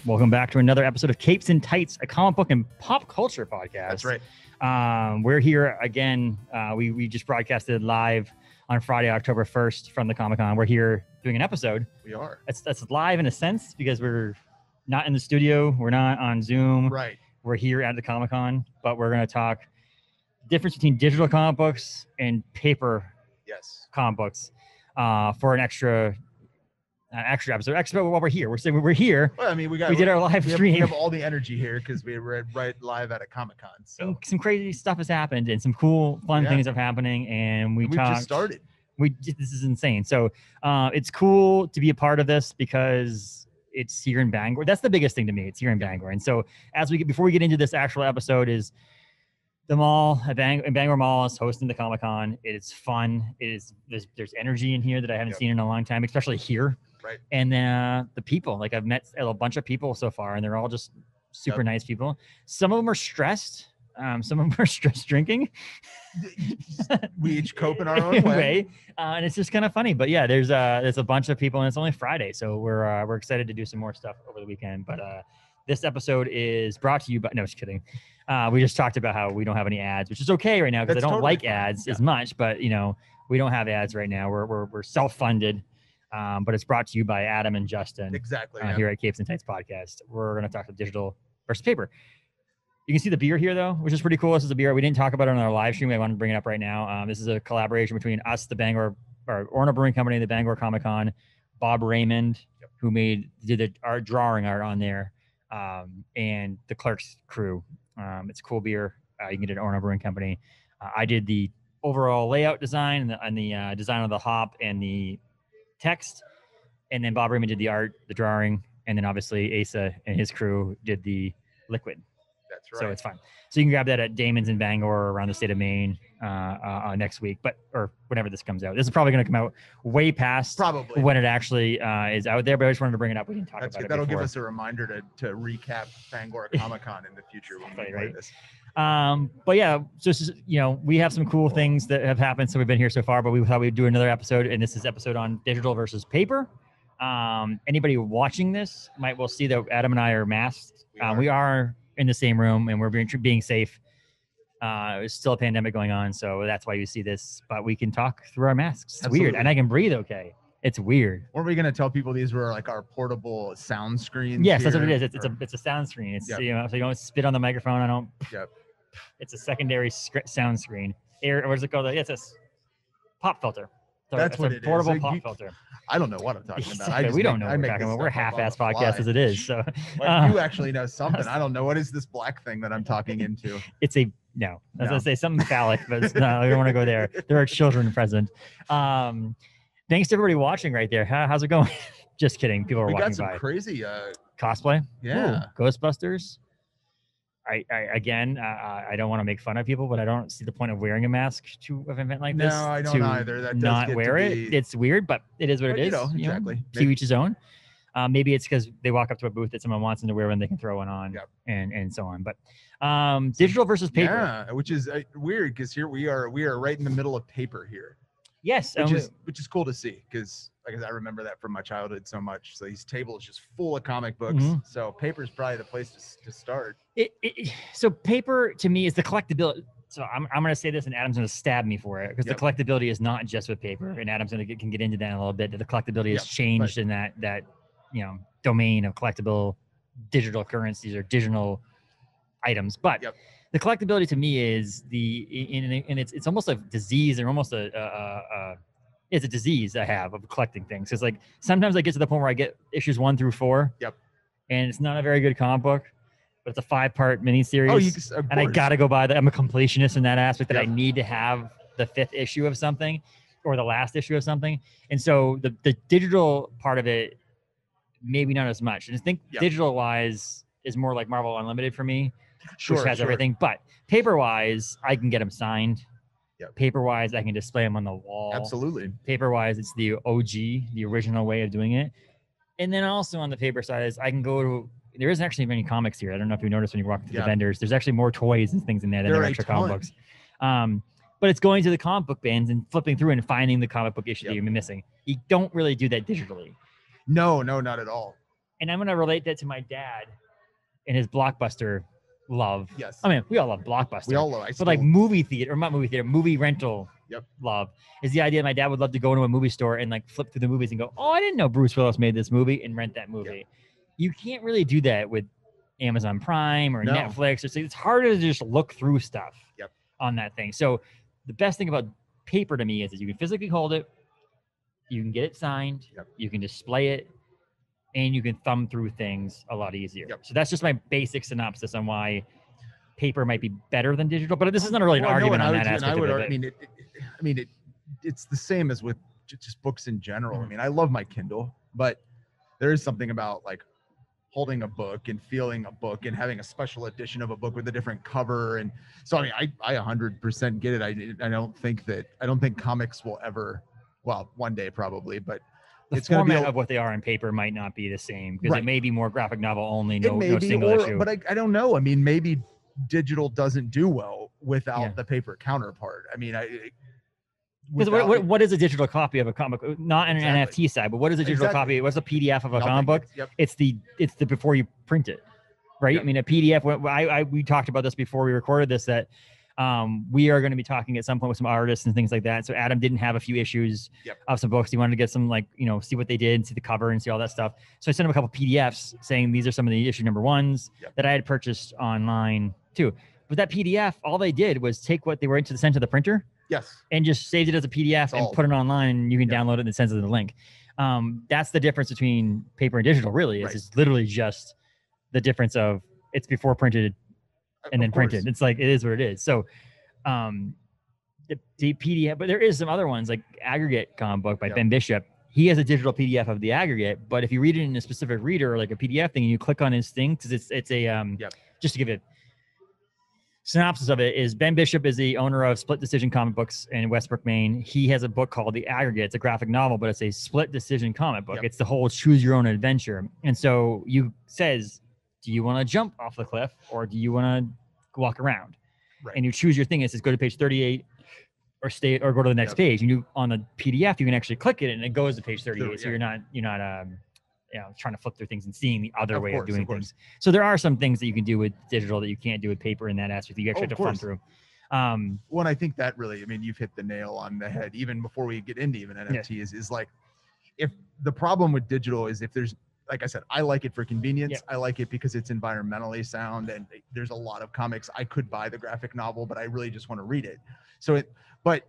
Welcome back to another episode of Capes and Tights, a comic book and pop culture podcast. That's right. We're here again. We just broadcasted live on Friday, October 1st from the Comic-Con. We're here doing an episode. We are. That's live in a sense because we're not in the studio. We're not on Zoom. Right. We're here at the Comic-Con, but we're going to talk difference between digital comic books and paper comic books for an extra episode. Extra while we're here. We're saying we're here. Well, I mean, we did our live stream. We have all the energy here because we were right live at a Comic-Con. So and some crazy stuff has happened and some cool, fun things are happening. And we just started. This is insane. So it's cool to be a part of this because it's here in Bangor. That's the biggest thing to me. It's here in Bangor. And so before we get into this actual episode, is the mall at Bangor Mall is hosting the Comic-Con. It is fun. There's energy in here that I haven't seen in a long time, especially here. Right. And then the people, like I've met a bunch of people so far, and they're all just super nice people. Some of them are stressed. Some of them are stress drinking. We each cope in our own way. And it's just kind of funny. But yeah, there's a bunch of people, and it's only Friday, so we're excited to do some more stuff over the weekend. But this episode is brought to you by just kidding. We just talked about how we don't have any ads, which is okay right now because I don't like ads as much. But we don't have ads right now. We're self-funded. But it's brought to you by Adam and Justin. Exactly. Here at Capes and Tights Podcast. We're going to talk about digital versus paper. You can see the beer here, though, which is pretty cool. This is a beer. We didn't talk about it on our live stream. I wanted to bring it up right now. This is a collaboration between us, the Bangor, or Orna Brewing Company, the Bangor Comic-Con, Bob Raymond, who did our drawing art on there, and the Clerks crew. It's a cool beer. You can get it at Orna Brewing Company. I did the overall layout design and the design of the hop and the text, and then Bob Raymond did the art, the drawing, and then obviously Asa and his crew did the liquid. That's right. So it's fun. So you can grab that at Damon's in Bangor or around the state of Maine next week, or whenever this comes out. This is probably going to come out way past when it actually is out there, but I just wanted to bring it up. We didn't talk about it That'll before. give us a reminder to recap Bangor Comic-Con in the future when we play this. But yeah, just we have some cool things that have happened since we've been here so far, but we thought we'd do another episode, and this is episode on digital versus paper. Anybody watching this will see that Adam and I are masked. We are in the same room, and we're being safe. There's still a pandemic going on, so that's why you see this, but we can talk through our masks. It's weird, and I can breathe okay. It's weird. Weren't we going to tell people these were like our portable sound screens? Yes, that's what it is. It's a sound screen. It's so you don't spit on the microphone. I don't. Yep. It's a secondary sound screen. What is it called? It's a pop filter. So that's what it is. Portable pop filter. I don't know what I'm talking about. We don't know what we're talking about. We're a half-ass podcast as it is. So you actually know something. I don't know. What is this black thing that I'm talking into? It's I was going to say something phallic, but no, we don't want to go there. There are children present. Thanks to everybody watching right there. How's it going? Just kidding. People are watching by. We got some crazy cosplay. Yeah. Ooh, Ghostbusters. I don't want to make fun of people, but I don't see the point of wearing a mask to an event like this. No, I don't either. That does not wear it. It's weird, but it is what it is. Exactly. To each his own. Maybe it's because they walk up to a booth that someone wants them to wear when they can throw one on, and so on. But digital versus paper. Yeah, which is weird because here we are right in the middle of paper here. Yes, which is cool to see because I remember that from my childhood so much. So these tables just full of comic books. Mm-hmm. So paper is probably the place to start. So paper to me is the collectibility. So I'm going to say this, and Adam's going to stab me for it because the collectibility is not just with paper, and Adam's can get into that in a little bit. The collectibility has changed in that domain of collectible digital currencies or digital items, but. The collectibility to me is it's almost a disease or almost it's a disease I have of collecting things. It's like sometimes I get to the point where I get issues 1 through 4. Yep. And it's not a very good comic book, but it's a 5-part miniseries. And I got to go by that. I'm a completionist in that aspect that I need to have the 5th issue of something or the last issue of something. And so the digital part of it, maybe not as much. And I think digital wise is more like Marvel Unlimited for me. Which has everything, but paper-wise, I can get them signed. Paper-wise, I can display them on the wall. Absolutely. Paper-wise, it's the OG, the original way of doing it. And then also on the paper side is I can go to. There isn't actually any comics here. I don't know if you noticed when you walk through the vendors. There's actually more toys and things in there than there are extra comic books. But it's going to the comic book bins and flipping through and finding the comic book issue that you've been missing. You don't really do that digitally. No, not at all. And I'm going to relate that to my dad and his Blockbuster love. Yes. I mean, we all love Blockbuster. We all love. But like movie theater, or not movie theater, movie rental. Yep. Love is the idea. My dad would love to go into a movie store and like flip through the movies and go, "Oh, I didn't know Bruce Willis made this movie," and rent that movie. Yep. You can't really do that with Amazon Prime or No. Netflix, or so it's harder to just look through stuff. Yep. On that thing. So the best thing about paper to me is that you can physically hold it, you can get it signed, Yep. you can display it, and you can thumb through things a lot easier. Yep. So that's just my basic synopsis on why paper might be better than digital. But this is not really an argument on that aspect of it. I mean, it's the same as with just books in general. Mhm. I mean, I love my Kindle, but there is something about like holding a book and feeling a book and having a special edition of a book with a different cover. And so, I mean, I 100% get it. I don't think comics will ever, well, one day probably, but the it's going to format be of what they are in paper might not be the same because Right. It may be more graphic novel only, no it may be, single issue. But I don't know. I mean, maybe digital doesn't do well without Yeah. the paper counterpart. I mean, Because what is a digital copy of a comic book? Not an NFT side, but what is a digital copy? What's a PDF of a comic book? Yep. It's the before you print it, right? Yep. I mean, a PDF. We talked about this before we recorded this, that we are going to be talking at some point with some artists and things like that. So Adam didn't have a few issues Yep. of some books. He wanted to get some, like, see what they did and see the cover and see all that stuff. So I sent him a couple PDFs saying these are some of the issue number ones Yep. that I had purchased online too. But that PDF, all they did was take what they were into the sent to the printer. Yes. And just saved it as a PDF and put it online, and you can download it and it sends it the link. That's the difference between paper and digital, really. Right. It's literally just the difference of it's before printed and then printed. It's like, it is what it is. So the PDF, but there is some other ones like Aggregate comic book by Ben Bishop. He has a digital PDF of the Aggregate, but if you read it in a specific reader or like a PDF thing and you click on his thing, because it's a just to give it synopsis of it, is Ben Bishop is the owner of Split Decision Comic Books in Westbrook, Maine. He has a book called The Aggregate. It's a graphic novel, but it's a split decision comic book. It's the whole choose your own adventure. And so you says, do you want to jump off the cliff or do you want to walk around? Right. And you choose your thing. It says go to page 38 or stay or go to the next page. And you on the PDF, you can actually click it and it goes to page 38. So you're not trying to flip through things and seeing the other way of doing things. So there are some things that you can do with digital that you can't do with paper in that aspect. You actually have to thumb through. Well, and I think that really, I mean, you've hit the nail on the head, even before we get into even NFT is like, if the problem with digital is if there's, like I said, I like it for convenience. I like it because it's environmentally sound and there's a lot of comics. I could buy the graphic novel, but I really just want to read it. So but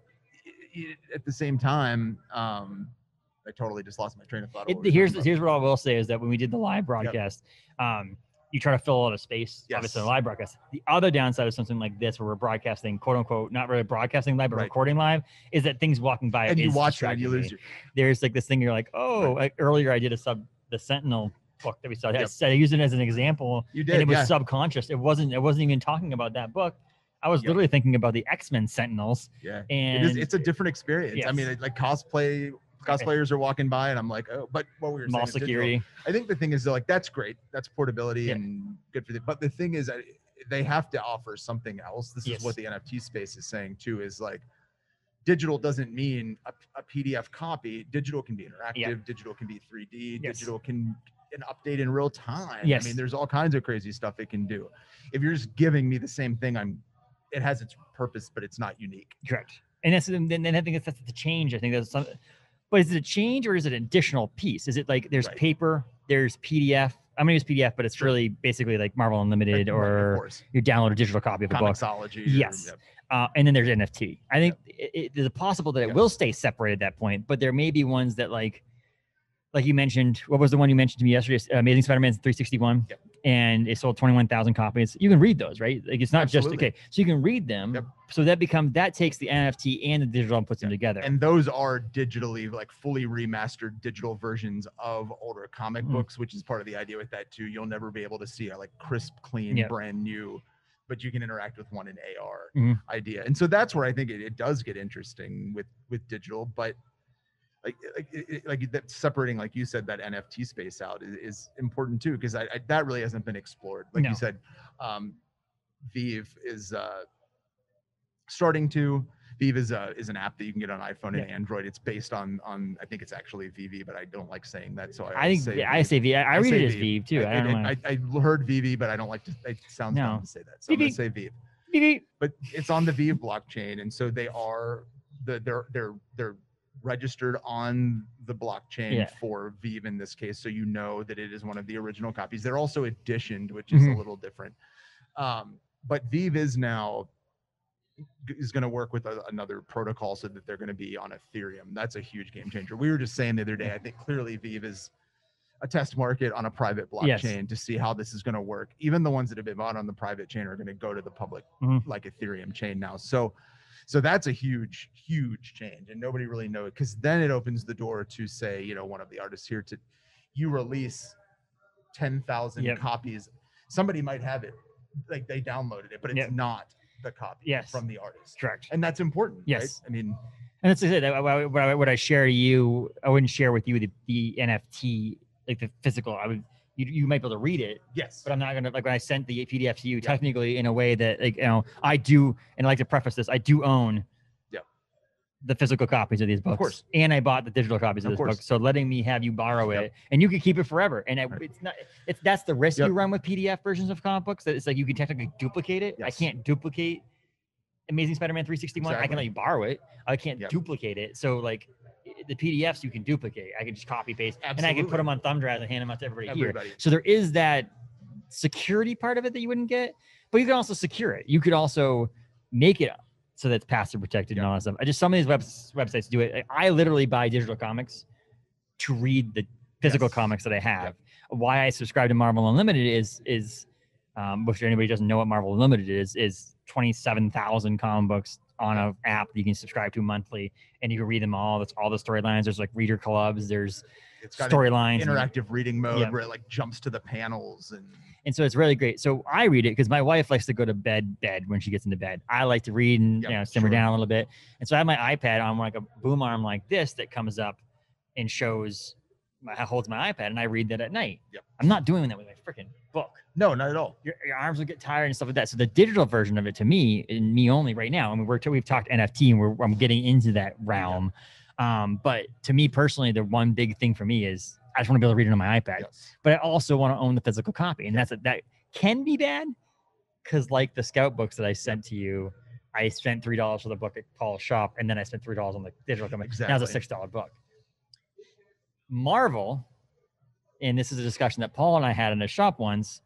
at the same time, I totally just lost my train of thought. Here's what I will say is that when we did the live broadcast, you try to fill a lot of space, obviously, in the live broadcast. The other downside of something like this, where we're broadcasting, quote unquote, not really broadcasting live, but recording live, is that things walking by and you watch it and you lose your. There's like this thing, you're like, like earlier I did the Sentinel book that we saw. I used it as an example. You did, and it was subconscious. It wasn't even talking about that book. I was literally thinking about the X-Men Sentinels. Yeah, and it's a different experience. Yes. I mean, like cosplayers are walking by and I'm like, oh, but what we were mall saying security. I think the thing is like, that's great. That's portability and good for but the thing is they have to offer something else. This is what the NFT space is saying too, is like digital doesn't mean a PDF copy. Digital can be interactive. Digital can be 3D. Digital can update in real time. I mean, there's all kinds of crazy stuff it can do. If you're just giving me the same thing, it has its purpose, but it's not unique. Correct. And then I think that's the change. I think that's something. But is it a change or is it an additional piece? Is it like there's paper, there's PDF? I'm gonna use PDF, but it's really basically like Marvel Unlimited or you download a digital copy of a book. Yes. And then there's NFT. I think it's possible that it will stay separated at that point, but there may be ones that like you mentioned. What was the one you mentioned to me yesterday? Amazing Spider-Man 361. And it sold 21,000 copies. You can read those, right? Like it's not just so you can read them. So that takes the NFT and the digital and puts them together. And those are digitally, like fully remastered digital versions of older comic books, which is part of the idea with that too. You'll never be able to see a like crisp, clean, brand new, but you can interact with one in AR idea. And so that's where I think it does get interesting with digital, but like that separating, like you said, that NFT space out is important too, because that really hasn't been explored. Like you said, Vive is starting to, Vive is an app that you can get on iPhone and Android. It's based on I think it's actually VV, but I don't like saying that, so I think I say Vive. I read it as Vive too. I heard VV, but I don't like to. It sounds dumb to say that, so I'm gonna say Vive. Vive. But it's on the Vive blockchain, and so they're registered on the blockchain for Vive in this case, so you know that it is one of the original copies. They're also editioned, which is a little different. But Vive is going to work with another protocol so that they're going to be on Ethereum. That's a huge game changer. We were just saying the other day, I think clearly Vive is a test market on a private blockchain to see how this is going to work. Even the ones that have been bought on the private chain are going to go to the public, like Ethereum chain now. So that's a huge change, and nobody really knows, because then it opens the door to say, one of the artists here, to you release 10,000 copies. Somebody might have it, like they downloaded it, but it's not the copy from the artist. Correct. And that's important. Yes. Right? I mean, and that's it. What I share to you, I wouldn't share with you the NFT, like the physical. You might be able to read it. Yes. But I'm not gonna, like when I sent the PDF to you, technically in a way that, like, I do, and I like to preface this, I do own the physical copies of these books. Of course. And I bought the digital copies of this book. So letting me have you borrow it, and you can keep it forever. And that's the risk you run with PDF versions of comic books. That it's like you can technically duplicate it. I can't duplicate Amazing Spider-Man 361. I can let you borrow it. I can't duplicate it. So like the PDFs you can duplicate. I can just copy paste, and I can put them on thumb drives and hand them out to everybody here. So there is that security part of it that you wouldn't get, but you can also secure it. You could also make it so that's password protected and all that stuff. Some of these websites do it. I literally buy digital comics to read the physical comics that I have. Why I subscribe to Marvel Unlimited is which anybody doesn't know what Marvel Unlimited is 27,000 comic books on an app that you can subscribe to monthly, and you can read them all. That's all the storylines. There's like reader clubs. There's storylines, interactive reading mode where it like jumps to the panels, and so it's really great. So I read it because my wife likes to go to bed when she gets into bed. I like to read and simmer down a little bit. And so I have my iPad on like a boom arm like this that comes up and holds my iPad, and I read that at night. I'm not doing that with my freaking book. No, not at all. Your arms will get tired and stuff like that. So the digital version of it, to me, and me only right now, I mean, we've talked NFT, and I'm getting into that realm. But to me personally, the one big thing for me is I just want to be able to read it on my iPad, but I also want to own the physical copy. And that can be bad, because like the Scout books that I sent to you, I spent $3 for the book at Paul's shop, and then I spent $3 on the digital copy. Now it's a $6 book. Marvel, and this is a discussion that Paul and I had in the shop once,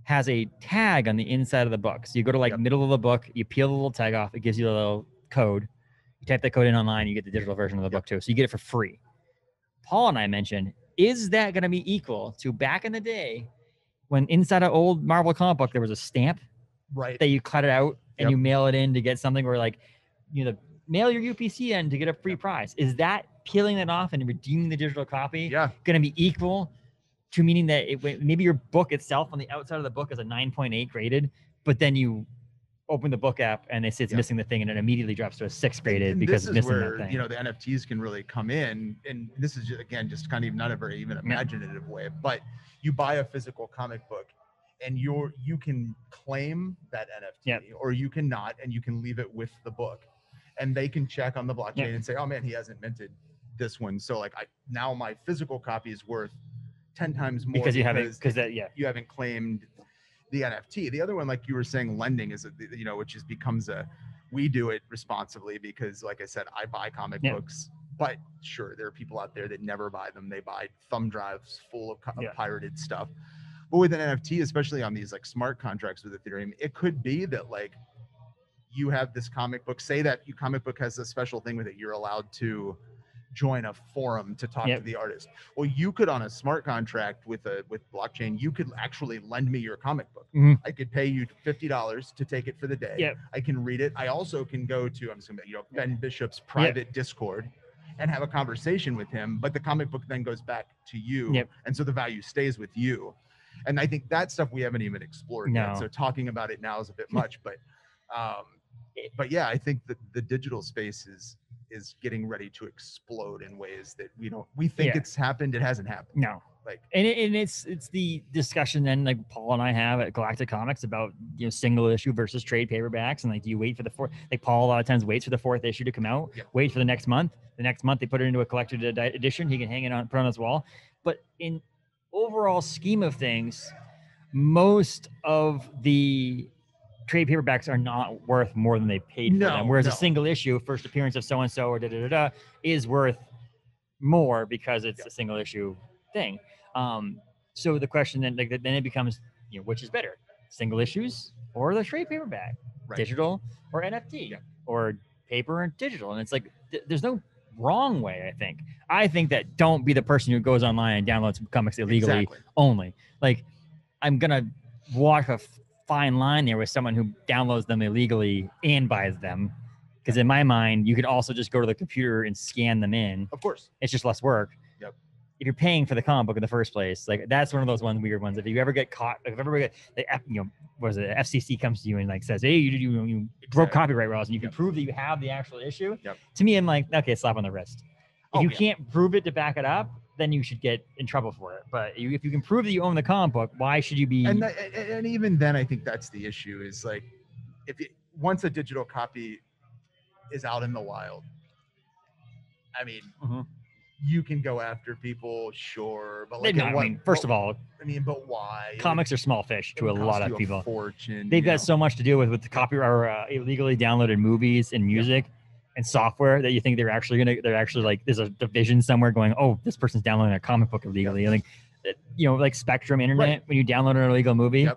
has a tag on the inside of the book. So you go to middle of the book, you peel the little tag off, it gives you a little code. You type that code in online, you get the digital version of the book too. So you get it for free. Paul and I mentioned, is that going to be equal to back in the day when inside an old Marvel comic book there was a stamp that you cut it out and you mail it in to get something, or like, mail your UPC in to get a free prize? Is that peeling that off and redeeming the digital copy going to be equal to, meaning that maybe your book itself on the outside of the book is a 9.8 graded, but then you open the book app and they say it's missing the thing, and it immediately drops to a 6 graded because it's missing that thing. The NFTs can really come in, and this is again just kind of not a very even imaginative way, but you buy a physical comic book and you can claim that NFT or you cannot, and you can leave it with the book, and they can check on the blockchain and say, oh man, he hasn't minted this one, so like now my physical copy is worth 10 times more because you haven't claimed the NFT. The other one, like you were saying, lending is which becomes we do it responsibly because, like I said, I buy comic books, but sure, there are people out there that never buy them. They buy thumb drives full of pirated stuff. But with an NFT, especially on these like smart contracts with Ethereum, it could be that like you have this comic book, say that your comic book has a special thing with it, you're allowed to join a forum to talk to the artist. Well, you could, on a smart contract with blockchain, you could actually lend me your comic book. I could pay you $50 to take it for the day. I can read it. I also can go to Ben Bishop's private Discord and have a conversation with him, but the comic book then goes back to you, and so the value stays with you. And I think that stuff we haven't even explored yet. So talking about it now is a bit much, but yeah, I think that the digital space is getting ready to explode in ways that we think it's happened. It hasn't happened. No, Like, and it's the discussion then like Paul and I have at Galactic Comics about single issue versus trade paperbacks, and like do you wait for the fourth? Like Paul a lot of times waits for the fourth issue to come out, wait for the next month. The next month they put it into a collected edition. He can hang it on, put it on his wall. But in overall scheme of things, most of the trade paperbacks are not worth more than they paid for them. Whereas a single issue, first appearance of so and so or is worth more because it's a single issue thing. So the question then it becomes, which is better, single issues or the trade paperback, digital or NFT, or paper and digital? And it's like there's no wrong way. I think that don't be the person who goes online and downloads comics illegally only. Like, I'm gonna walk a fine line there with someone who downloads them illegally and buys them. Because in my mind, you could also just go to the computer and scan them in. Of course. It's just less work. Yep. If you're paying for the comic book in the first place, like that's one of those weird ones. If you ever get caught, if ever get what is it? FCC comes to you and like says, "Hey, you broke copyright laws," and you can prove that you have the actual issue. To me, I'm like, okay, slap on the wrist. If you can't prove it to back it up, then you should get in trouble for it. But if you can prove that you own the comic book, why should you be? And even then, I think that's the issue. Is like, once a digital copy is out in the wild, I mean, you can go after people, sure, but like, first of all, but why? Comics are small fish to a lot of people. Fortune, they've got so much to deal with the copyright or illegally downloaded movies and music and software that you think they're actually like there's a division somewhere going, oh, this person's downloading a comic book illegally. Like, like Spectrum Internet, when you download an illegal movie,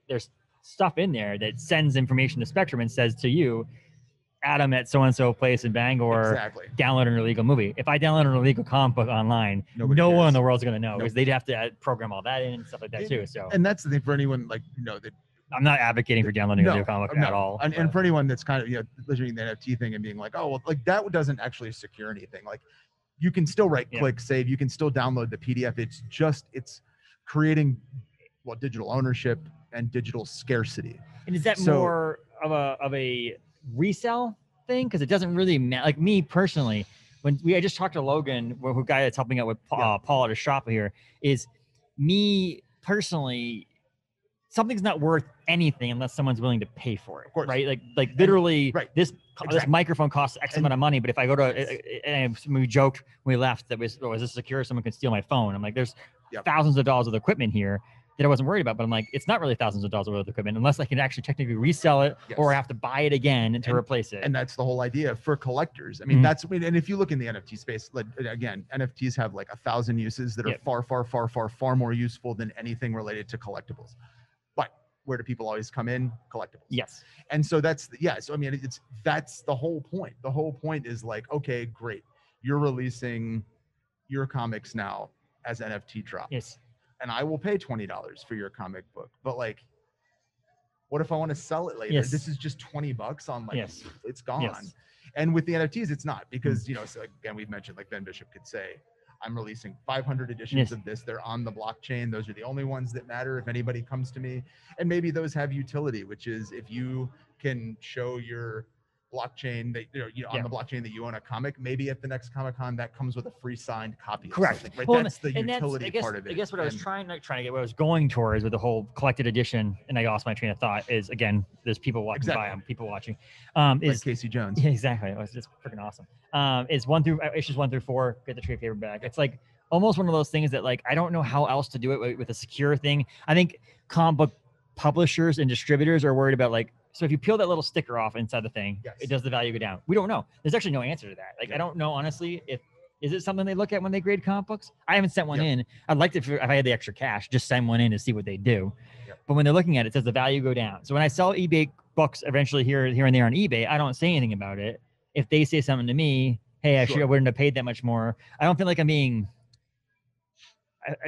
there's stuff in there that sends information to Spectrum and says to you, Adam at so-and-so place in Bangor, download an illegal movie. If I download an illegal comic book online, no one in the world's going to know, because they'd have to program all that in and stuff like that too. So, and that's the thing for anyone that I'm not advocating for downloading a comic book at all. And for anyone that's kind of listening to the NFT thing and being like, oh, well, like that doesn't actually secure anything. Like, you can still right-click save, you can still download the PDF. It's creating digital ownership and digital scarcity. And is that more of a resell thing? Because it doesn't really matter. Like me personally, I just talked to Logan, who guy that's helping out with Paul at his shop here, is me personally, something's not worth anything unless someone's willing to pay for it, right? Like literally, this microphone costs X amount of money, but if I go to, and we joked when we left that was this secure? Someone can steal my phone. I'm like, there's thousands of dollars of equipment here that I wasn't worried about, but I'm like, it's not really thousands of dollars worth of equipment unless I can actually technically resell it or I have to buy it again to replace it. And that's the whole idea for collectors. I mean, and if you look in the NFT space, again, NFTs have like 1,000 uses that are far more useful than anything related to collectibles. But where do people always come in? Collectibles. Yes. And so that's that's the whole point. The whole point is like, okay, great. You're releasing your comics now as NFT drops. Yes. And I will pay $20 for your comic book. But like, what if I want to sell it later? This is just $20 on like, it's gone. Yes. And with the NFTs, it's not, because, so again, we've mentioned, like Ben Bishop could say, I'm releasing 500 editions of this. They're on the blockchain. Those are the only ones that matter if anybody comes to me. And maybe those have utility, which is if you can show your blockchain that on the blockchain that you own a comic, maybe at the next Comic-Con that comes with a free signed copy. Correct. Right? Well, that's the utility part of it. I guess what I was trying to get, what I was going towards with the whole collected edition, and I lost my train of thought, is again, there's people walking by them, people watching. Like Casey Jones. Yeah, exactly. It was just freaking awesome. Is issues 1 through 4, get the trade paperback. It's like almost one of those things that like I don't know how else to do it with a secure thing. I think comic book publishers and distributors are worried about like, so if you peel that little sticker off inside the thing, it does the value go down? We don't know. There's actually no answer to that. Like, I don't know, honestly, is it something they look at when they grade comic books? I haven't sent one in. I'd like to, if I had the extra cash, just send one in to see what they do. But when they're looking at it, does the value go down? So when I sell eBay books eventually here and there on eBay, I don't say anything about it. If they say something to me, hey, I wouldn't have paid that much more, I don't feel like I'm being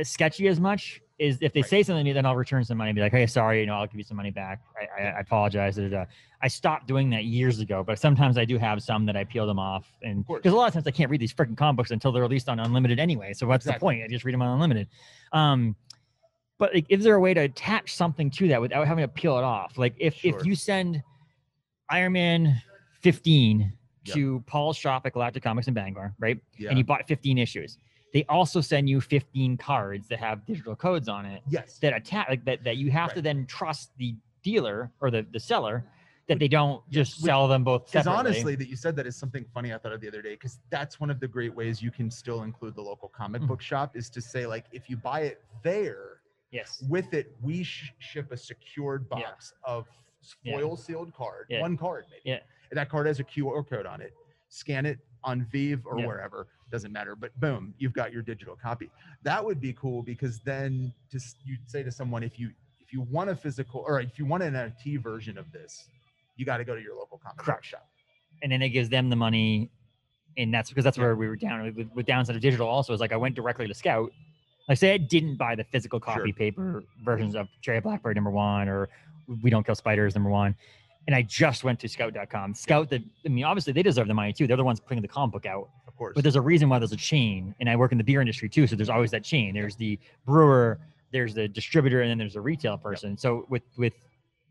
sketchy as much. Is if they say something to me, then I'll return some money and be like, hey, sorry, I'll give you some money back. I apologize. I stopped doing that years ago, but sometimes I do have some that I peel them off. And because a lot of times I can't read these freaking comic books until they're released on Unlimited anyway. So what's the point? I just read them on Unlimited. But like, is there a way to attach something to that without having to peel it off? Like if you send Iron Man 15 to Paul's shop at Galactic Comics in Bangor, right? And you bought 15 issues. they also send you 15 cards that have digital codes on it. Yes. That attach like that you have to then trust the dealer or the seller that they don't just sell them both separately. Because honestly, that you said that is something funny I thought of the other day, because that's one of the great ways you can still include the local comic book shop, is to say, like, if you buy it there, with it, we ship a secured box of foil sealed card, one card maybe. And that card has a QR code on it. Scan it on Vive or wherever, doesn't matter, but boom, you've got your digital copy. That would be cool, because then just you'd say to someone, if you want a physical, or if you want an NFT version of this, you got to go to your local comic book shop. And then it gives them the money. And that's because that's where we were down with downside of digital also, is like I went directly to Scout. Like, say I didn't buy the physical copy paper versions of Cherry Blackbird #1 or We Don't Kill Spiders #1, and I just went to Scout.com. Scout, I mean, obviously they deserve the money too. They're the ones putting the comic book out. Of course. But there's a reason why there's a chain, and I work in the beer industry too, so there's always that chain. There's the brewer, there's the distributor, and then there's the retail person. So with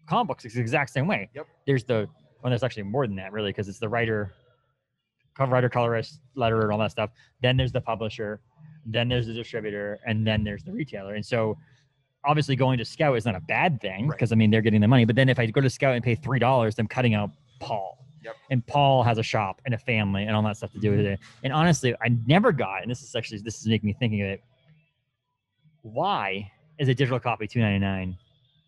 comic books, it's the exact same way. There's there's actually more than that, really, because it's the writer, colorist, letterer, and all that stuff. Then there's the publisher, then there's the distributor, and then there's the retailer. And so obviously going to Scout is not a bad thing, because I mean, they're getting the money. But then if I go to Scout and pay $3, I'm cutting out Paul. And Paul has a shop and a family and all that stuff to do with it. And honestly, I never got, and this is making me thinking of it, why is a digital copy $2.99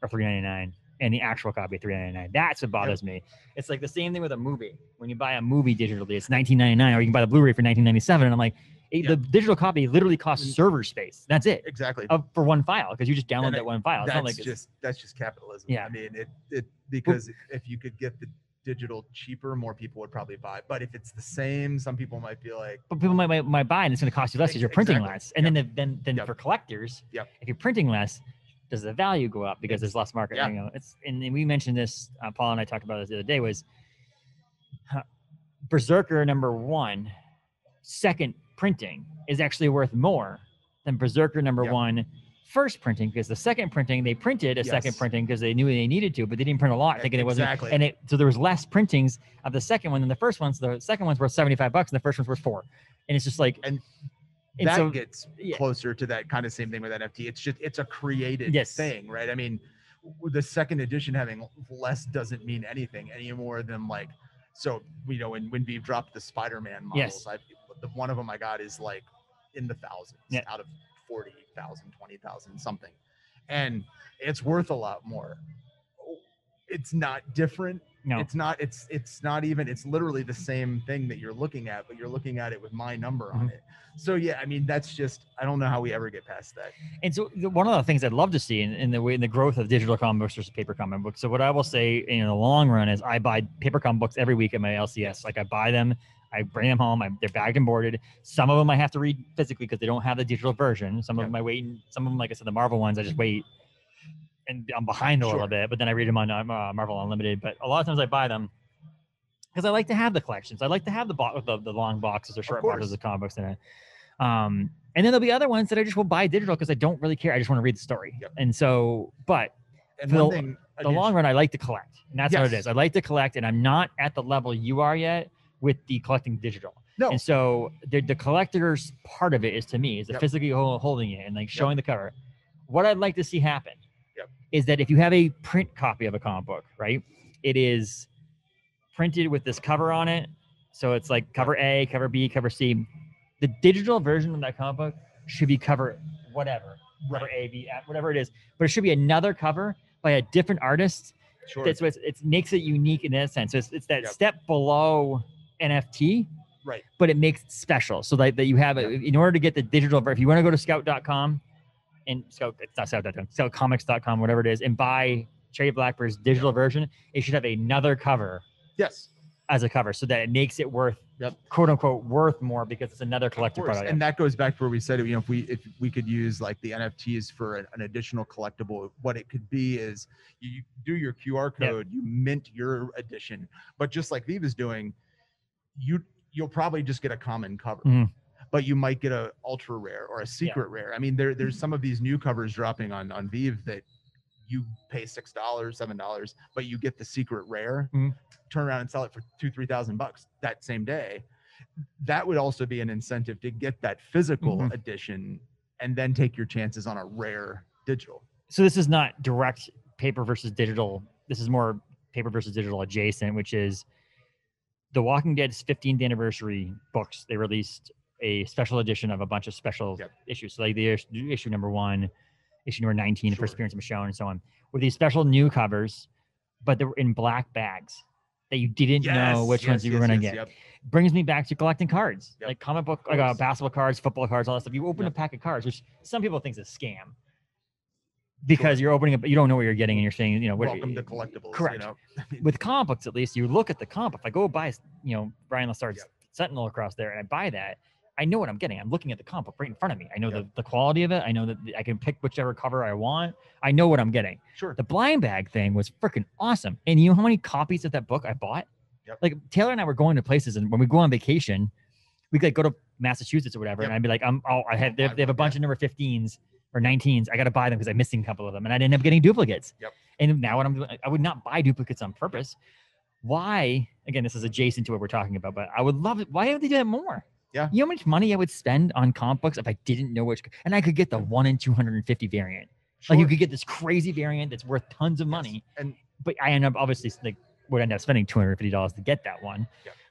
or $3.99 and the actual copy $3.99? That's what bothers me. It's like the same thing with a movie. When you buy a movie digitally, it's $19.99, or you can buy the Blu-ray for $19.97. And I'm like, the digital copy literally costs server space. That's it. Exactly. For one file, because you just download that one file. It's not like that's just capitalism. I mean, it because if you could get the digital cheaper, more people would probably buy. But if it's the same, some people might be like, but people might buy, and it's going to cost you less because you're printing less. And then for collectors, if you're printing less, does the value go up because there's less market? You know, and we mentioned this. Paul and I talked about this the other day. Was Berserker #1 second printing is actually worth more than Berserker #1 first printing, because the second printing, they printed a second printing because they knew they needed to, but they didn't print a lot, thinking it wasn't. And so there was less printings of the second one than the first one. So the second one's worth $75 and the first one's worth $4. And it's just like, and that gets closer to that kind of same thing with NFT. It's a created thing, right? I mean, the second edition having less doesn't mean anything any more than, like, so, you know, when we dropped the Spider-Man models, one of them I got is like in the thousands out of 40,000, 20,000, something. And it's worth a lot more. It's not different. No, it's not even, it's literally the same thing that you're looking at, but you're looking at it with my number on it. So yeah, I mean, that's just, I don't know how we ever get past that. And so one of the things I'd love to see in the growth of digital comic books versus paper comic books. So what I will say in the long run is I buy paper comic books every week at my LCS. Like, I buy them, I bring them home, they're bagged and boarded. Some of them I have to read physically because they don't have the digital version. Some of them I wait, and some of them, like I said, the Marvel ones, I just wait and I'm behind a little bit, but then I read them on Marvel Unlimited. But a lot of times I buy them because I like to have the collections. I like to have the long boxes or short boxes of comic books in it. And then there'll be other ones that I just will buy digital because I don't really care. I just want to read the story. And so, but the long run, I like to collect, and that's what it is. I like to collect, and I'm not at the level you are yet with the collecting digital. No. And so the collector's part of it is, to me, is the physically holding it and like showing the cover. What I'd like to see happen is that if you have a print copy of a comic book, right, it is printed with this cover on it. So it's like cover A, cover B, cover C. The digital version of that comic book should be cover whatever, cover A, B, whatever it is. But it should be another cover by a different artist. Sure. That's what it makes it unique in that sense. So it's that step below NFT, right? But it makes it special. So that you have in order to get the digital version, if you want to go to scout.com and it's not scout.com, scoutcomics.com, whatever it is, and buy Cherry Blackbird's digital version, it should have another cover. Yes. As a cover, so that it makes it worth, quote unquote, worth more because it's another collector product. And that goes back to where we said, you know, if we could use like the NFTs for an additional collectible, what it could be is you do your QR code, you mint your edition, but just like Vive is doing, you'll probably just get a common cover. But you might get a ultra rare or a secret rare. I mean, there's some of these new covers dropping on Vive that you pay $6, $7, but you get the secret rare, turn around and sell it for $2,000-$3,000 that same day. That would also be an incentive to get that physical Mhm. edition and then take your chances on a rare digital. So this is not direct paper versus digital. This is more paper versus digital adjacent, which is The Walking Dead's 15th anniversary books. They released a special edition of a bunch of special issues. So like the issue number 1, issue number 19, the first appearance of Michonne, and so on, with these special new covers, but they were in black bags that you didn't know which ones you were going to get. Brings me back to collecting cards, like comic book, like basketball cards, football cards, all that stuff. You open a pack of cards, which some people think is a scam, because you're opening up, you don't know what you're getting, and you're saying, you know, welcome to collectibles. Correct. You know? With comic books, at least, you look at the comic. If I go buy, you know, Brian Lassard's Sentinel across there, and I buy that, I know what I'm getting. I'm looking at the comic book right in front of me. I know the quality of it. I know that I can pick whichever cover I want. I know what I'm getting. Sure. The blind bag thing was freaking awesome. And you know how many copies of that book I bought? Like Taylor and I were going to places, and when we go on vacation, we like go to Massachusetts or whatever, and I'd be like, they have a bunch of number 15s or 19s. I got to buy them because I'm missing a couple of them, and I'd end up getting duplikates. And now what I'm doing, I would not buy duplicates on purpose. Why? Again, this is adjacent to what we're talking about, but I would love it. Why don't they do that more? Yeah. You know how much money I would spend on comic books if I didn't know which, and I could get the 1 in 250 variant. Like you could get this crazy variant that's worth tons of money, but I end up obviously like would end up spending $250 to get that one.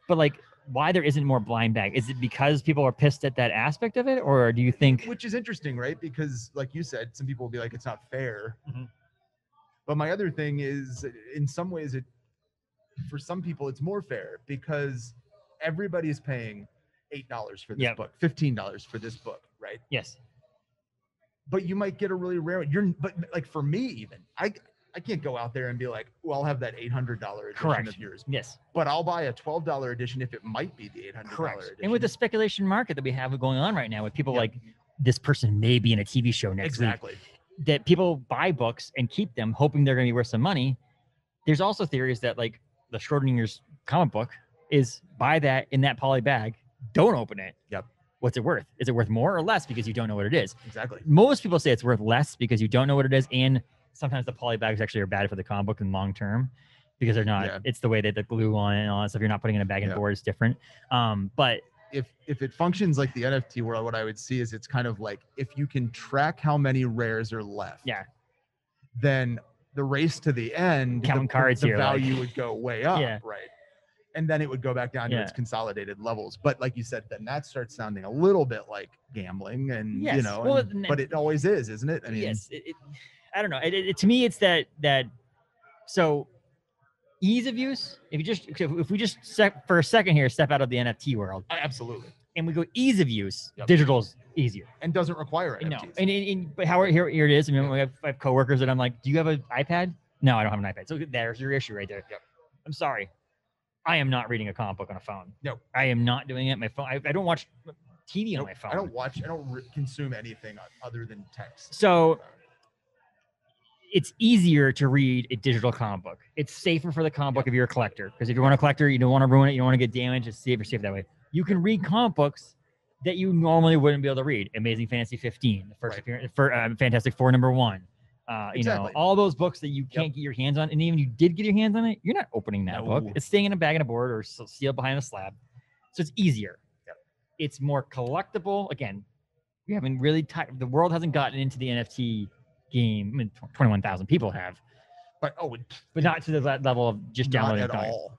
But like, why there isn't more blind bag? Is it because people are pissed at that aspect of it, or do you think? Which is interesting, right? Because like you said, some people will be like, it's not fair. But my other thing is, in some ways, for some people it's more fair, because everybody is paying $8 for this book, $15 for this book, right? Yes. But you might get a really rare one. But like for me, even I can't go out there and be like, well, I'll have that $800 edition of yours. Yes. But I'll buy a $12 edition if it might be the $800 edition. And with the speculation market that we have going on right now, with people like, this person may be in a TV show next week, that people buy books and keep them hoping they're going to be worth some money. There's also theories that like the Schrodinger's comic book is buy that in that poly bag, don't open it. What's it worth? Is it worth more or less because you don't know what it is? Exactly. Most people say it's worth less because you don't know what it is, and sometimes the poly bags actually are bad for the comic book in long term because they're not. It's the way that the glue on it and all that stuff. You're not putting in a bag and board is different. But if it functions like the NFT world, what I would see is it's kind of like, if you can track how many rares are left, then the race to the end, counting cards the here, value would go way up, right? And then it would go back down to its Yeah. consolidated levels. But like you said, then that starts sounding a little bit like gambling, and Yes. you know, Well, but it always is, isn't it? I mean, yes. I don't know. To me, it's that so ease of use. If we just for a second here step out of the NFT world, absolutely, and we go ease of use, digital's easier. and doesn't require No, NFTs. but here it is. I mean, I have coworkers that I'm like, do you have an iPad? No, I don't have an iPad. So there's your issue right there. I'm sorry. I am not reading a comic book on a phone. No, I am not doing it. My phone. I don't watch TV on my phone. I don't consume anything other than text. So it's easier to read a digital comic book. It's safer for the comic book if you're a collector, because if you want a collector, you don't want to ruin it. You don't want to get damaged. It's safe that way. You can read comic books that you normally wouldn't be able to read. Amazing Fantasy 15, the first appearance, Fantastic Four #1. You know, all those books that you can't get your hands on, and even if you did get your hands on it, you're not opening that book. It's staying in a bag and a board or sealed behind a slab. So it's easier. It's more collectible. Again, we haven't really the world hasn't gotten into the NFT game. I mean, 21,000 people have, but not to the level of just downloading at all.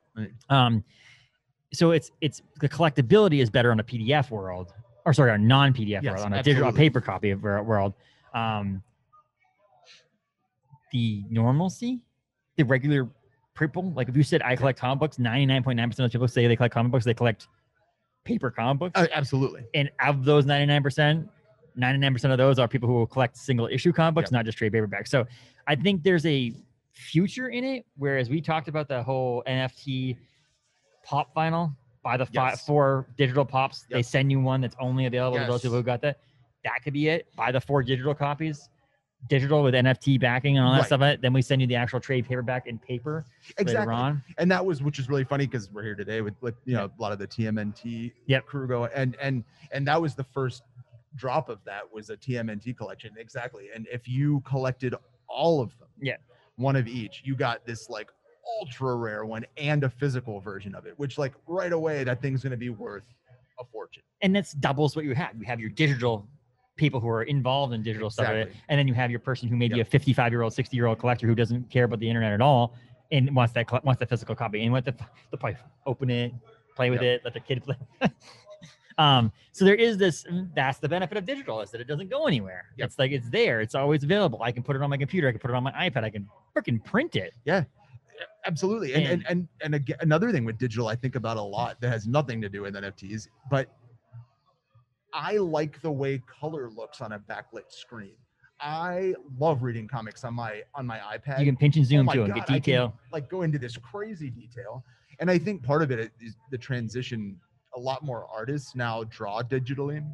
So it's the collectability is better on a PDF world, or sorry, a non-PDF world, on a digital, a paper copy of world. The normalcy, the regular people, like if you said I collect comic books, 99.9% of people say they collect comic books, they collect paper comic books. Absolutely. And of those 99%, 99% of those are people who will collect single issue comic books, not just trade paperbacks. So I think there's a future in it, whereas we talked about the whole NFT pop vinyl, buy the 4 digital pops. They send you one that's only available to those people who got that. That could be it. Buy the 4 digital copies, digital with NFT backing and all that stuff. Then we send you the actual trade paperback in paper later on. And that was, which is really funny because we're here today with you know, a lot of the TMNT crew going, and that was the first drop of that was a TMNT collection. Exactly. And if you collected all of them, one of each, you got this like ultra rare one and a physical version of it, which like right away that thing's going to be worth a fortune. And that's doubles what you have. You have your digital people who are involved in digital stuff, and then you have your person who may be a 55-year-old, 60-year-old collector who doesn't care about the internet at all and wants the physical copy and want the play, open it, play with it, let the kid play. So there is this. That's the benefit of digital, is that it doesn't go anywhere. It's like it's there. It's always available. I can put it on my computer. I can put it on my iPad. I can freaking print it. Yeah. Absolutely. And again, another thing with digital I think about a lot that has nothing to do with NFTs, but I like the way color looks on a backlit screen. I love reading comics on my iPad. You can pinch and zoom too and get detail. Like go into this crazy detail. And I think part of it is the transition. A lot more artists now draw digitally.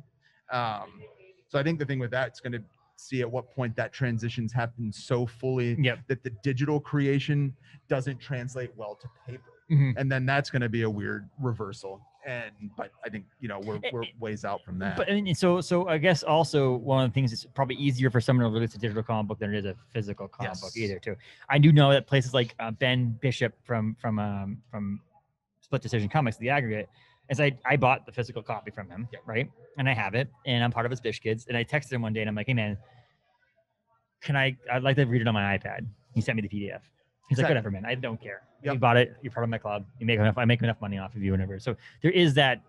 So I think the thing with that, it's going to see at what point that transitions happen so fully that the digital creation doesn't translate well to paper. And then that's going to be a weird reversal. But I think, we're ways out from that. But so I guess also one of the things is probably easier for someone to release a digital comic book than it is a physical comic book either too. I do know that places like Ben Bishop from Split Decision Comics, the aggregate, as I bought the physical copy from him, right? And I have it, and I'm part of his Bish Kids. And I texted him one day, and I'm like, "Hey man, I'd like to read it on my iPad." He sent me the PDF. He's like, "Whatever, man. I don't care. You bought it. You're part of my club. I make enough money off of you, whatever." So there is that,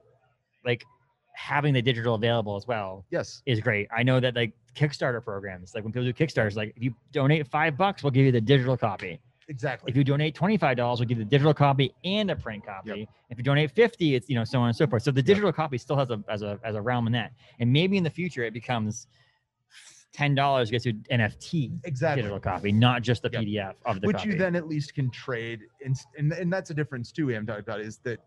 like, having the digital available as well. Is great. I know that like Kickstarter programs, like when people do Kickstarters, like if you donate $5, we'll give you the digital copy. Exactly. If you donate $25, we'll give you the digital copy and a print copy. If you donate $50, it's so on and so forth. So the digital copy still has a realm in that. And maybe in the future it becomes $10 gets you NFT digital copy, not just the PDF of the which copy. You then at least can trade. And that's a difference too, I'm talking about, is that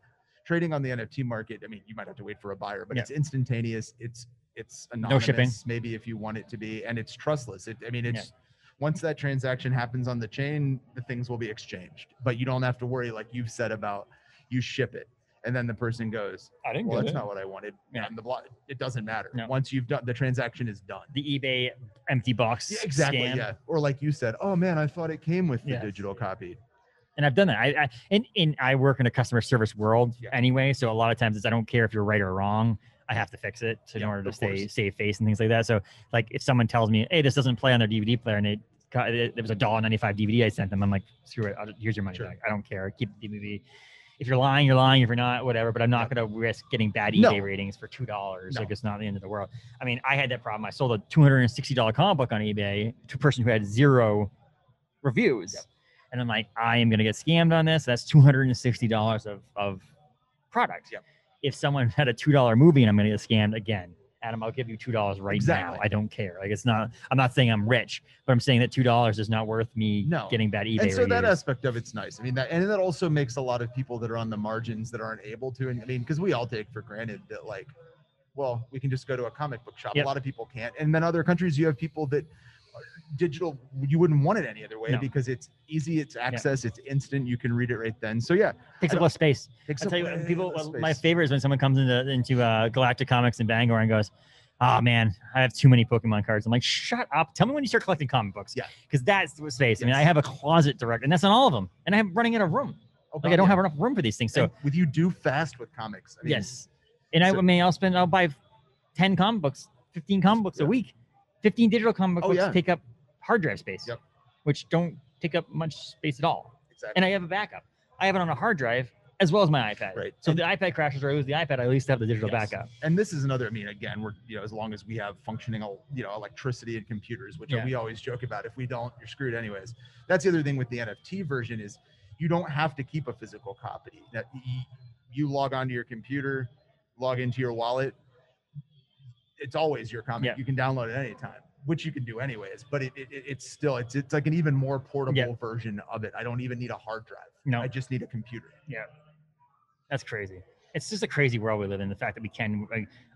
trading on the NFT market, I mean, you might have to wait for a buyer, but it's instantaneous. It's anonymous, no shipping, maybe if you want it to be, and it's trustless. Once that transaction happens on the chain, the things will be exchanged, but you don't have to worry, like you've said, about you ship it and then the person goes, well, that's not what I wanted. And the block, it doesn't matter. Once you've done, the transaction is done. The eBay empty box. Exactly. Scam. Or like you said, oh man, I thought it came with the digital copy. And I've done that. I work in a customer service world anyway. So a lot of times I don't care if you're right or wrong. I have to fix it in order to save face and things like that. So like if someone tells me, hey, this doesn't play on their DVD player, and it was a $1.95 DVD I sent them, I'm like, screw it. Here's your money back. I don't care. Keep the DVD. If you're lying, you're lying. If you're not, whatever. But I'm not going to risk getting bad eBay ratings for $2. Like it's not the end of the world. I mean, I had that problem. I sold a $260 comic book on eBay to a person who had 0 reviews. And I'm like, I am going to get scammed on this. That's $260 of product. If someone had a $2 movie and I'm going to get scammed again, Adam, I'll give you $2 right now. I don't care. Like it's not, I'm not saying I'm rich, but I'm saying that $2 is not worth me getting bad eBay and so reviews. That aspect of it's nice. I mean, that also makes a lot of people that are on the margins that aren't able to. And I mean, because we all take for granted that like, well, we can just go to a comic book shop. A lot of people can't. And then other countries, you have people that digital, you wouldn't want it any other way because it's easy, it's access, it's instant, you can read it right then. So takes up less space. I tell you, people, my favorite is when someone comes into Galactic Comics in Bangor and goes, oh man, I have too many Pokemon cards. I'm like, shut up. Tell me when you start collecting comic books. Because that's the space. I mean, I have a closet direct, and that's not all of them. And I'm running out of room. I don't have enough room for these things. So with you do fast with comics. I mean, And I'll buy 10 comic books, 15 comic books a week. 15 digital comic books take up hard drive space, which don't take up much space at all. And I have a backup. I have it on a hard drive as well as my iPad. So if the iPad crashes or I lose the iPad, I at least have the digital backup. And this is another, I mean, again, we're, as long as we have functioning, electricity and computers, which we always joke about. If we don't, you're screwed anyways. That's the other thing with the NFT version is you don't have to keep a physical copy. That you log onto your computer, log into your wallet. It's always your comic. You can download it anytime, which you can do anyways, but it's still, it's like an even more portable version of it. I don't even need a hard drive. I just need a computer. That's crazy. It's just a crazy world we live in. The fact that we can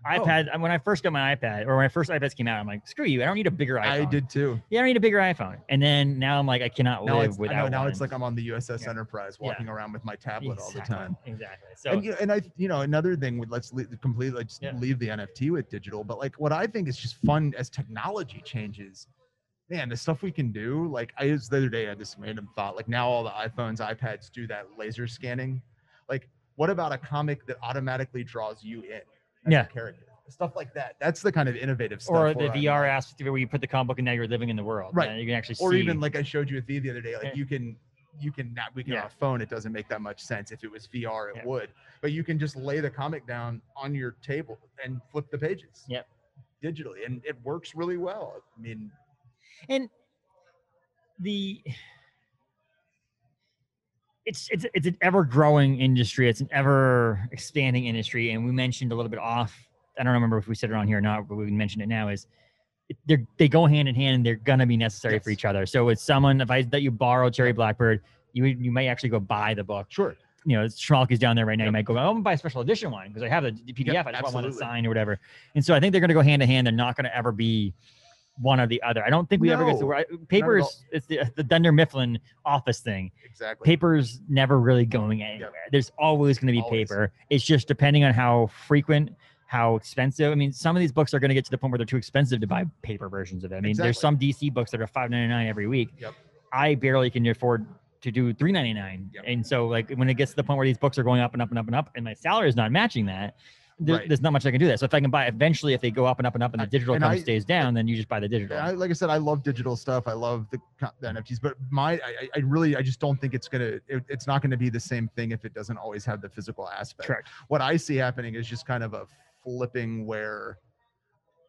iPad. When I first got my iPad, or when my first iPads came out, I'm like, screw you. I don't need a bigger iPhone. I did too. I don't need a bigger iPhone. And then now I'm like, I cannot live without. Now it's like I'm on the USS Enterprise, walking around with my tablet all the time. Exactly. So and I, another thing with let's leave the NFT with digital. But like what I think is just fun as technology changes, man, the stuff we can do. Like I just the other day I had this random thought. Like now all the iPhones, iPads do that laser scanning. Like what about a comic that automatically draws you in as a character? Stuff like that. That's the kind of innovative stuff. Or the VR aspect where you put the comic book and now you're living in the world. Right. You can actually see. Or even like I showed you with V the other day, like you can now we can on a phone, it doesn't make that much sense. If it was VR, it would. But you can just lay the comic down on your table and flip the pages. Yep. Digitally. And it works really well. I mean, and it's an ever growing industry. It's an ever expanding industry. And we mentioned a little bit off. I don't remember if we said it on here or not, but we mentioned it now is they go hand in hand and they're going to be necessary for each other. So it's someone that you borrow Cherry Blackbird, you might actually go buy the book. Sure. You know, Schmalky's down there right now. You might go, I'm going to buy a special edition one because I have the PDF. I just want it signed or whatever. And so I think they're going to go hand in hand. They're not going to ever be one or the other. I don't think we ever get to paper is it's the Dunder Mifflin office thing. Exactly. Paper's never really going anywhere. There's always going to be paper. It's just depending on how frequent, how expensive. I mean, some of these books are going to get to the point where they're too expensive to buy paper versions of it. I mean, there's some DC books that are $5.99 every week. Yep. I barely can afford to do $3.99. Yep. And so like when it gets to the point where these books are going up and up and up and up and my salary is not matching that, there's not much I can do that. So if I can buy eventually, if they go up and up and up and the digital stays down, then you just buy the digital. Like I said, I love digital stuff. I love the NFTs, but I just don't think it's not going to be the same thing if it doesn't always have the physical aspect. Correct. What I see happening is just kind of a flipping where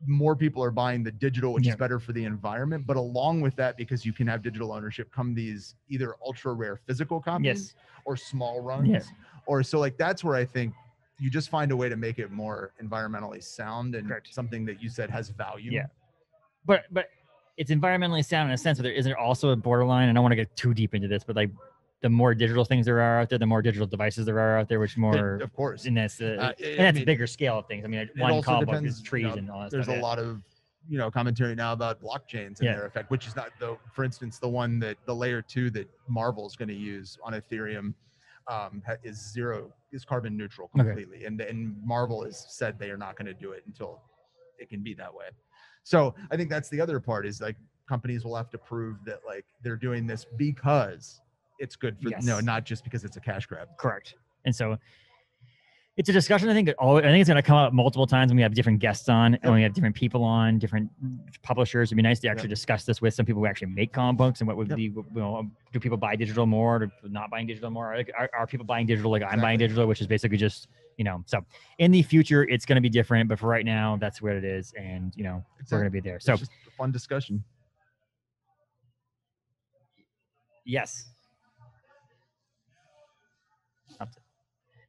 more people are buying the digital, which is better for the environment. But along with that, because you can have digital ownership, come these either ultra rare physical copies or small runs. Or so like that's where I think you just find a way to make it more environmentally sound and something that you said has value. Yeah. But it's environmentally sound in a sense, but there isn't also a borderline. And I don't want to get too deep into this, but like the more digital things there are out there, the more digital devices there are out there, which more, of course, and that's a bigger scale of things. I mean, one comic book is trees and all that there's stuff. There's a lot of, commentary now about blockchains and their effect, which is not for instance, the one that the layer 2 that Marvel's going to use on Ethereum is carbon neutral completely. And Marvel has said they are not going to do it until it can be that way. So I think that's the other part is like companies will have to prove that like they're doing this because it's good for not just because it's a cash grab. Correct. And so it's a discussion I think it's going to come up multiple times when we have different guests on and we have different people on, different publishers. It'd be nice to actually discuss this with some people who actually make comic books and what would be, do people buy digital more or not buying digital more? Like, are people buying digital like I'm buying digital, which is basically just, so in the future it's going to be different, but for right now that's what it is. And, we're going to be there. So it's just a fun discussion. Yes.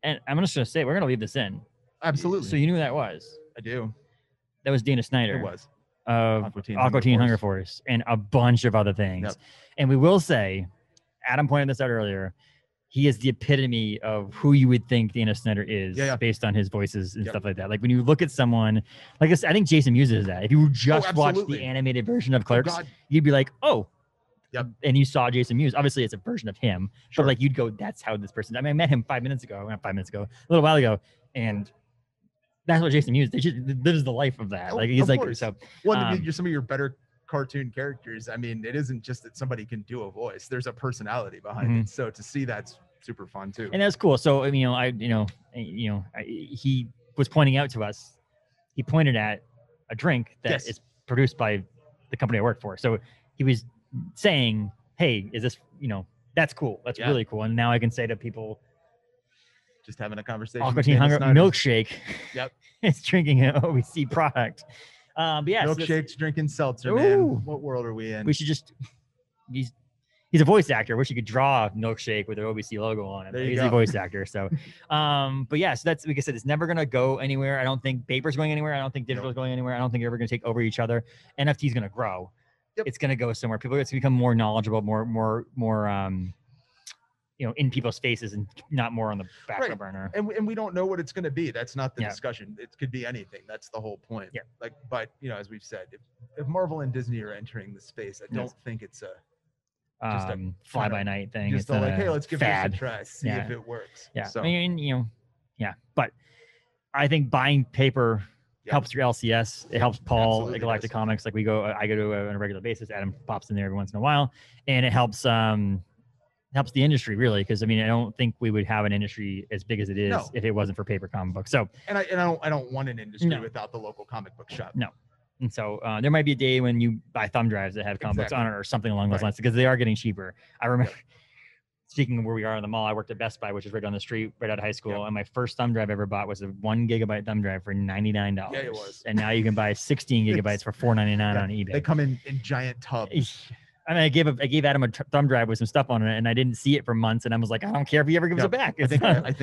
And I'm just going to say, we're going to leave this in. Absolutely. So you knew who that was? I do. That was Dana Snyder. It was. Of Aqua Teen Hunger Force and a bunch of other things. Yep. And we will say, Adam pointed this out earlier, he is the epitome of who you would think Dana Snyder is based on his voices and stuff like that. Like when you look at someone, like I think Jason Mewes is that. If you just watched the animated version of Clerks, you'd be like, oh, yep. And you saw Jason Mewes. Obviously, it's a version of him. But like you'd go, that's how this person. I mean, I met him 5 minutes ago, not 5 minutes ago, a little while ago, and that's what Jason Mewes. They just lives the life of that. Like he's like so. Well, some of your better cartoon characters. I mean, it isn't just that somebody can do a voice. There's a personality behind it. So to see that's super fun too. And that's cool. So he was pointing out to us. He pointed at a drink that is produced by the company I work for. So he was saying, hey, is this, that's cool. That's really cool. And now I can say to people, just having a conversation. Aqua Teen Hunger milkshake. Yep. It's drinking an OEC product. But yeah. Milkshake's drinking seltzer, man. What world are we in? We should just, he's a voice actor. Wish you could draw a milkshake with an OBC logo on it. He's a voice actor. So, but yeah, so that's, like I said, it's never going to go anywhere. I don't think paper's going anywhere. I don't think digital is going anywhere. I don't think you're ever going to take over each other. NFT is going to grow. Yep. It's going to go somewhere. People, it's going to become more knowledgeable, more, in people's faces and not more on the back burner. And we don't know what it's going to be. That's not the discussion. It could be anything. That's the whole point. Yeah. Like, but as we've said, if Marvel and Disney are entering the space, I don't think it's just a fly by night thing. Just it's like, hey, let's give this a try, see if it works. Yeah. So. I mean, but I think buying paper helps your LCS. It helps Paul at absolutely Galactic does. Comics. Like I go on a regular basis. Adam pops in there every once in a while, and it helps the industry really, because I mean I don't think we would have an industry as big as it is if it wasn't for paper comic books. So and I don't want an industry without the local comic book shop. No. And so there might be a day when you buy thumb drives that have comic books on it or something along those lines, because they are getting cheaper. I remember, speaking of where we are in the mall, I worked at Best Buy, which is right down the street, right out of high school. And my first thumb drive I ever bought was a 1 gigabyte thumb drive for $99. Yeah, it was. And now you can buy 16 gigabytes for $4.99 on eBay. They come in giant tubs. I mean, I gave Adam a thumb drive with some stuff on it, and I didn't see it for months. And I was like, I don't care if he ever gives it back. I think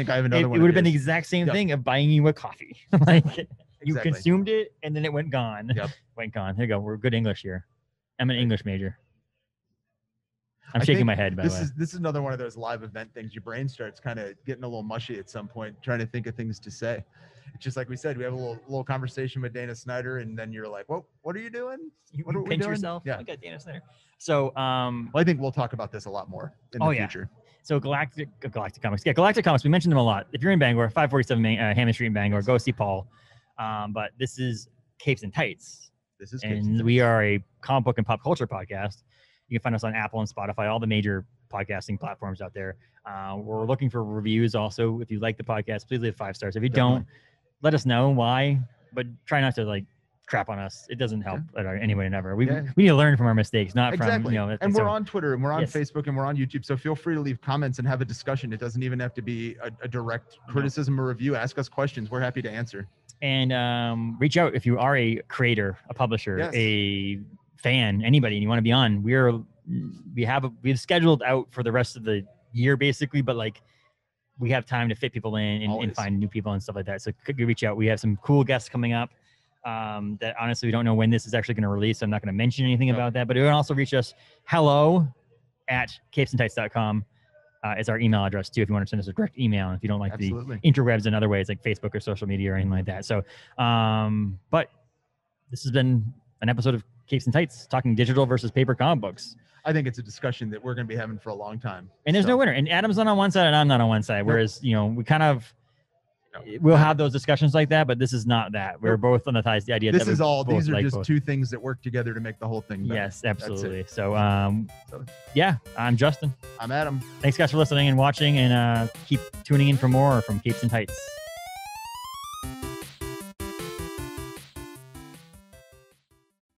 I have another one. It would have been the exact same thing of buying you a coffee. Like, you Exactly. consumed it, and then it went gone. Went gone. Here you go. We're good English here. I'm an English major. I'm shaking my head, by the way. This is another one of those live event things. Your brain starts kind of getting a little mushy at some point, trying to think of things to say. It's just like we said, we have a little conversation with Dana Snyder, and then you're like, "Well, what are you doing? What are we pinch doing?" yourself. Yeah. I got Dana Snyder. So, well, I think we'll talk about this a lot more in the future. So Galactic Comics. Yeah, Galactic Comics. We mentioned them a lot. If you're in Bangor, 547 Hammond Street in Bangor, go see Paul. But this is Capes and Tights. We are a comic book and pop culture podcast. You can find us on Apple and Spotify, all the major podcasting platforms out there. We're looking for reviews also. If you like the podcast, please leave 5 stars. If you don't, let us know why, but try not to like crap on us. It doesn't help anyway and ever. We need to learn from our mistakes, not from, you know. And we're on Twitter and we're on Facebook and we're on YouTube. So feel free to leave comments and have a discussion. It doesn't even have to be a direct criticism or review. Ask us questions. We're happy to answer. And reach out if you are a creator, a publisher, a fan, anybody, and you want to be on. We've scheduled out for the rest of the year basically, but like we have time to fit people in and find new people and stuff like that. So could you reach out? We have some cool guests coming up that honestly we don't know when this is actually going to release. So I'm not going to mention anything about that, but you can also reach us hello@capesandtights.com. Is our email address too if you want to send us a direct email, if you don't like the interwebs and other ways like Facebook or social media or anything like that. So but this has been an episode of Capes and Tights, talking digital versus paper comic books. I think it's a discussion that we're going to be having for a long time. And there's no winner. And Adam's not on one side and I'm not on one side. Whereas, you know, we kind of we'll have those discussions like that, but this is not that. We're both on the idea. These are just two things that work together to make the whole thing better. Yes, absolutely. So yeah, I'm Justin. I'm Adam. Thanks guys for listening and watching, and keep tuning in for more from Capes and Tights.